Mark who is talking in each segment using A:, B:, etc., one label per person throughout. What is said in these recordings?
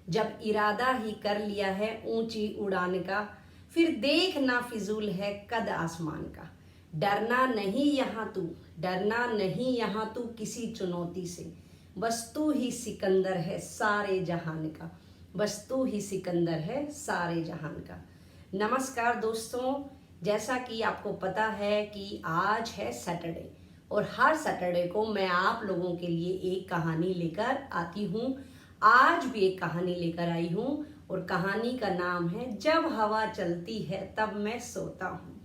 A: जब इरादा ही कर लिया है ऊंची उड़ान का, फिर देखना फिजूल है कद आसमान का। डरना नहीं यहाँ तू, डरना नहीं यहाँ तू किसी चुनौती से, बस तू ही सिकंदर है सारे जहान का, बस तू ही सिकंदर है सारे जहान का। नमस्कार दोस्तों, जैसा कि आपको पता है कि आज है सैटरडे और हर सैटरडे को मैं आप लोगों के लिए एक कहानी लेकर आती हूँ। आज भी एक कहानी लेकर आई हूँ और कहानी का नाम है जब हवा चलती है तब मैं सोता हूँ।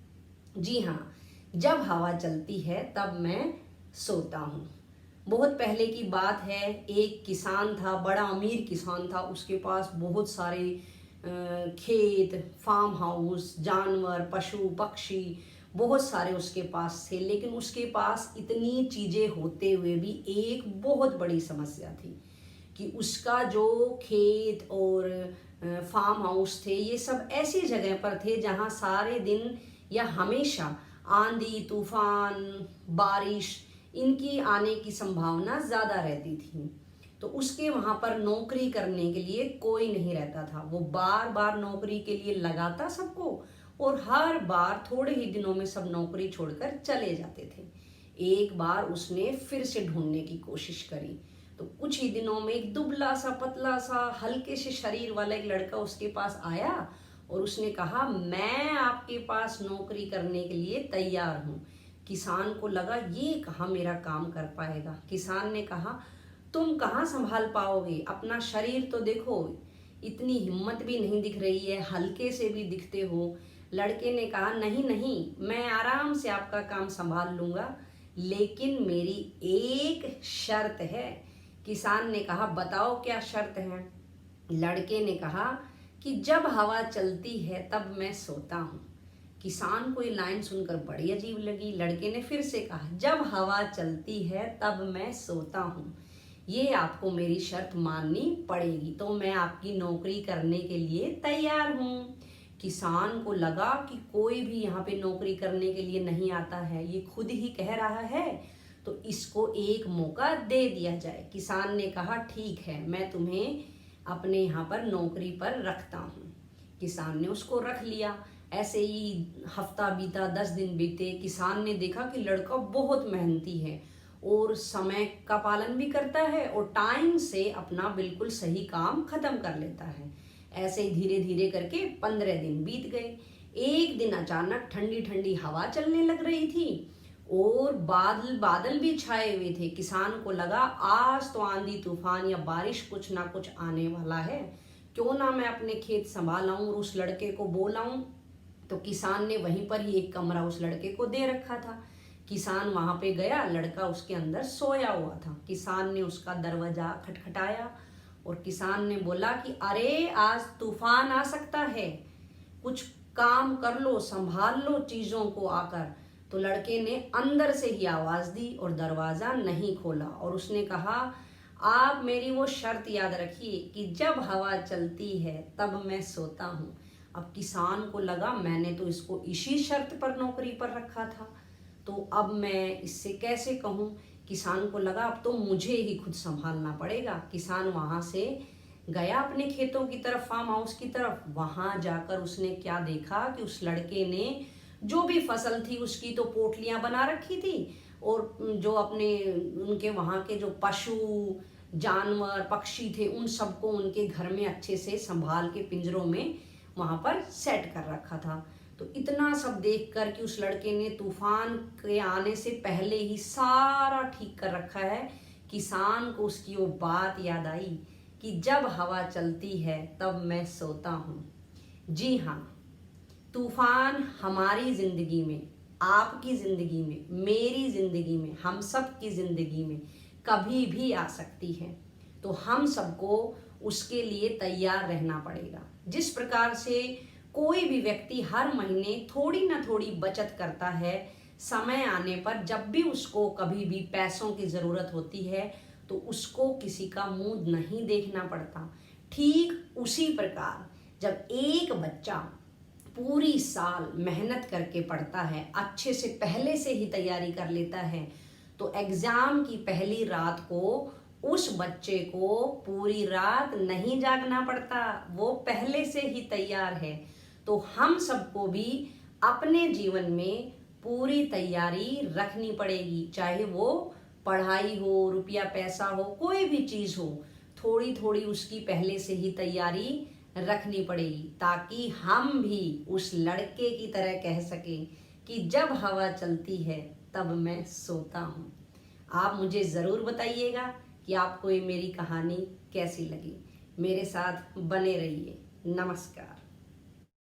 A: जी हाँ, जब हवा चलती है तब मैं सोता हूँ। बहुत पहले की बात है, एक किसान था, बड़ा अमीर किसान था। उसके पास बहुत सारे खेत, फार्म हाउस, जानवर, पशु पक्षी बहुत सारे उसके पास थे। लेकिन उसके पास इतनी चीज़ें होते हुए भी एक बहुत बड़ी समस्या थी कि उसका जो खेत और फार्म हाउस थे, ये सब ऐसी जगह पर थे जहाँ सारे दिन या हमेशा आंधी तूफान बारिश इनकी आने की संभावना ज़्यादा रहती थी। तो उसके वहाँ पर नौकरी करने के लिए कोई नहीं रहता था। वो बार बार नौकरी के लिए लगाता सबको और हर बार थोड़े ही दिनों में सब नौकरी छोड़कर चले जाते थे। एक बार उसने फिर से ढूंढने की कोशिश करी तो कुछ ही दिनों में एक दुबला सा पतला सा हल्के से शरीर वाला एक लड़का उसके पास आया और उसने कहा, मैं आपके पास नौकरी करने के लिए तैयार हूँ। किसान को लगा ये कहाँ मेरा काम कर पाएगा। किसान ने कहा, तुम कहाँ संभाल पाओगे, अपना शरीर तो देखो, इतनी हिम्मत भी नहीं दिख रही है, हल्के से भी दिखते हो। लड़के ने कहा, नहीं नहीं, मैं आराम से आपका काम संभाल लूँगा, लेकिन मेरी एक शर्त है। किसान ने कहा, बताओ क्या शर्त है। लड़के ने कहा कि जब हवा चलती है तब मैं सोता हूँ। किसान को ये लाइन सुनकर बड़ी अजीब लगी। लड़के ने फिर से कहा, जब हवा चलती है तब मैं सोता हूँ, ये आपको मेरी शर्त माननी पड़ेगी, तो मैं आपकी नौकरी करने के लिए तैयार हूँ। किसान को लगा कि कोई भी यहाँ पे नौकरी करने के लिए नहीं आता है, ये खुद ही कह रहा है, तो इसको एक मौका दे दिया जाए। किसान ने कहा, ठीक है, मैं तुम्हें अपने यहाँ पर नौकरी पर रखता हूँ। किसान ने उसको रख लिया। ऐसे ही हफ्ता बीता, 10 दिन बीते। किसान ने देखा कि लड़का बहुत मेहनती है और समय का पालन भी करता है और टाइम से अपना बिल्कुल सही काम खत्म कर लेता है। ऐसे ही धीरे धीरे करके 15 दिन बीत गए। एक दिन अचानक ठंडी ठंडी हवा चलने लग रही थी और बादल बादल भी छाए हुए थे। किसान को लगा आज तो आंधी तूफान या बारिश कुछ ना कुछ आने वाला है, क्यों ना मैं अपने खेत संभालाऊं और उस लड़के को बोलाऊं। तो किसान ने वहीं पर ही एक कमरा उस लड़के को दे रखा था। किसान वहां पे गया, लड़का उसके अंदर सोया हुआ था। किसान ने उसका दरवाजा खटखटाया और किसान ने बोला कि अरे आज तूफान आ सकता है, कुछ काम कर लो, संभाल लो चीजों को आकर। तो लड़के ने अंदर से ही आवाज दी और दरवाजा नहीं खोला और उसने कहा, आप मेरी वो शर्त याद रखिए कि जब हवा चलती है तब मैं सोता हूँ। अब किसान को लगा, मैंने तो इसको इसी शर्त पर नौकरी पर रखा था, तो अब मैं इससे कैसे कहूँ। किसान को लगा अब तो मुझे ही खुद संभालना पड़ेगा। किसान वहाँ से गया अपने खेतों की तरफ, फार्म हाउस की तरफ। वहाँ जाकर उसने क्या देखा कि उस लड़के ने जो भी फसल थी उसकी तो पोटलियाँ बना रखी थी और जो अपने उनके वहाँ के जो पशु जानवर पक्षी थे उन सबको उनके घर में अच्छे से संभाल के पिंजरों में वहाँ पर सेट कर रखा था। तो इतना सब देख कर कि उस लड़के ने तूफान के आने से पहले ही सारा ठीक कर रखा है, किसान को उसकी वो बात याद आई कि जब हवा चलती है तब मैं सोता हूँ। जी हाँ, तूफान हमारी जिंदगी में, आपकी जिंदगी में, मेरी जिंदगी में, हम सब की जिंदगी में कभी भी आ सकती है। तो हम सबको उसके लिए तैयार रहना पड़ेगा। जिस प्रकार से कोई भी व्यक्ति हर महीने थोड़ी ना थोड़ी बचत करता है, समय आने पर जब भी उसको कभी भी पैसों की ज़रूरत होती है तो उसको किसी का मुंह नहीं देखना पड़ता। ठीक उसी प्रकार जब एक बच्चा पूरी साल मेहनत करके पढ़ता है, अच्छे से पहले से ही तैयारी कर लेता है, तो एग्ज़ाम की पहली रात को उस बच्चे को पूरी रात नहीं जागना पड़ता, वो पहले से ही तैयार है। तो हम सबको भी अपने जीवन में पूरी तैयारी रखनी पड़ेगी, चाहे वो पढ़ाई हो, रुपया पैसा हो, कोई भी चीज़ हो, थोड़ी थोड़ी उसकी पहले से ही तैयारी रखनी पड़ेगी, ताकि हम भी उस लड़के की तरह कह सकें कि जब हवा चलती है तब मैं सोता हूँ। आप मुझे ज़रूर बताइएगा कि आपको ये मेरी कहानी कैसी लगी। मेरे साथ बने रहिए। नमस्कार।